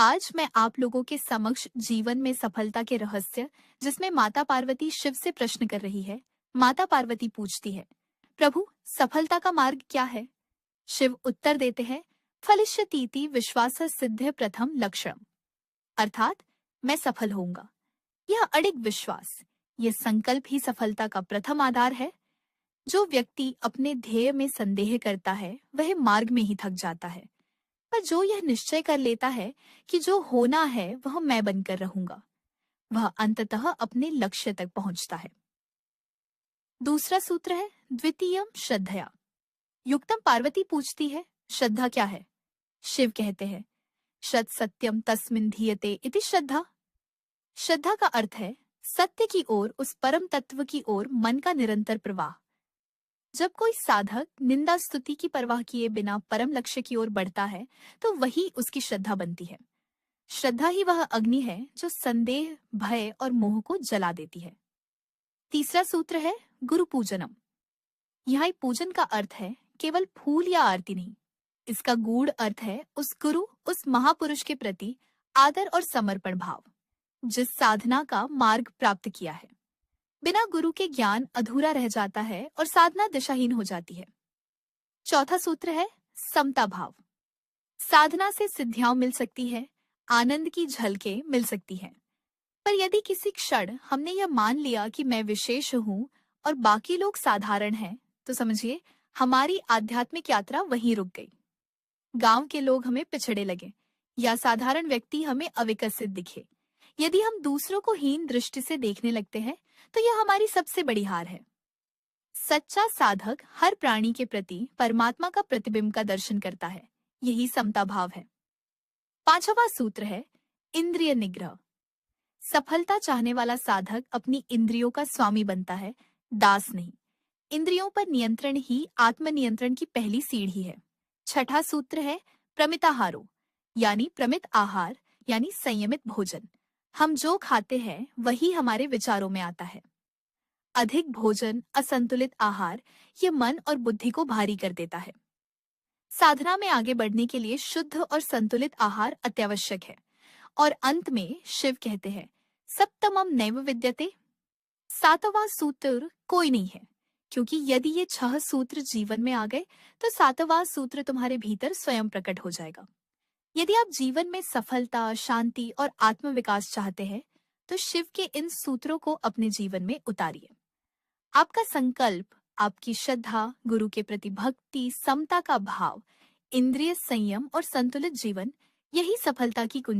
आज मैं आप लोगों के समक्ष जीवन में सफलता के रहस्य, जिसमें माता पार्वती शिव से प्रश्न कर रही है। माता पार्वती पूछती है, प्रभु, सफलता का मार्ग क्या है? शिव उत्तर देते हैं, फलिष्यतीति विश्वास सिद्ध प्रथम लक्षणम, अर्थात मैं सफल होऊंगा। यह अडिग विश्वास, ये संकल्प ही सफलता का प्रथम आधार है। जो व्यक्ति अपने ध्येय में संदेह करता है, वह मार्ग में ही थक जाता है। पर जो यह निश्चय कर लेता है कि जो होना है वह मैं बनकर रहूंगा, वह अंततः अपने लक्ष्य तक पहुंचता है। दूसरा सूत्र है द्वितीयम श्रद्धया। युक्तम पार्वती पूछती है, श्रद्धा क्या है? शिव कहते हैं, शत सत्यम तस्मिन् धीयते इति श्रद्धा। श्रद्धा का अर्थ है सत्य की ओर, उस परम तत्व की ओर मन का निरंतर प्रवाह। जब कोई साधक निंदा स्तुति की परवाह किए बिना परम लक्ष्य की ओर बढ़ता है, तो वही उसकी श्रद्धा बनती है। श्रद्धा ही वह अग्नि है जो संदेह, भय और मोह को जला देती है। तीसरा सूत्र है गुरु पूजनम। यहाँ पूजन का अर्थ है केवल फूल या आरती नहीं। इसका गूढ़ अर्थ है उस गुरु, उस महापुरुष के प्रति आदर और समर्पण भाव, जिस साधना का मार्ग प्राप्त किया है। बिना गुरु के ज्ञान अधूरा रह जाता है और साधना दिशाहीन हो जाती है। चौथा सूत्र है समता भाव। साधना से सिद्धियां मिल सकती है, आनंद की झलकें मिल सकती हैं, पर यदि किसी क्षण हमने यह मान लिया कि मैं विशेष हूँ और बाकी लोग साधारण हैं, तो समझिए हमारी आध्यात्मिक यात्रा वहीं रुक गई। गांव के लोग हमें पिछड़े लगे या साधारण व्यक्ति हमें अविकसित दिखे। यदि हम दूसरों को हीन दृष्टि से देखने लगते हैं, तो यह हमारी सबसे बड़ी हार है। सच्चा साधक हर प्राणी के प्रति परमात्मा का प्रतिबिंब का दर्शन करता है। यही समता भाव है। पांचवा सूत्र है इंद्रिय निग्रह। सफलता चाहने वाला साधक अपनी इंद्रियों का स्वामी बनता है, दास नहीं। इंद्रियों पर नियंत्रण ही आत्मनियंत्रण की पहली सीढ़ी है। छठा सूत्र है प्रमिताहारो, यानी प्रमित आहार यानी संयमित भोजन। हम जो खाते हैं वही हमारे विचारों में आता है। अधिक भोजन, असंतुलित आहार, ये मन और बुद्धि को भारी कर देता है। साधना में आगे बढ़ने के लिए शुद्ध और संतुलित आहार अत्यावश्यक है। और अंत में शिव कहते हैं, सप्तमम नैव विद्यते। सातवां सूत्र कोई नहीं है, क्योंकि यदि ये 6 सूत्र जीवन में आ गए, तो सातवां सूत्र तुम्हारे भीतर स्वयं प्रकट हो जाएगा। यदि आप जीवन में सफलता, शांति और आत्मविकास चाहते हैं, तो शिव के इन सूत्रों को अपने जीवन में उतारिए। आपका संकल्प, आपकी श्रद्धा, गुरु के प्रति भक्ति, समता का भाव, इंद्रिय संयम और संतुलित जीवन, यही सफलता की कुंजी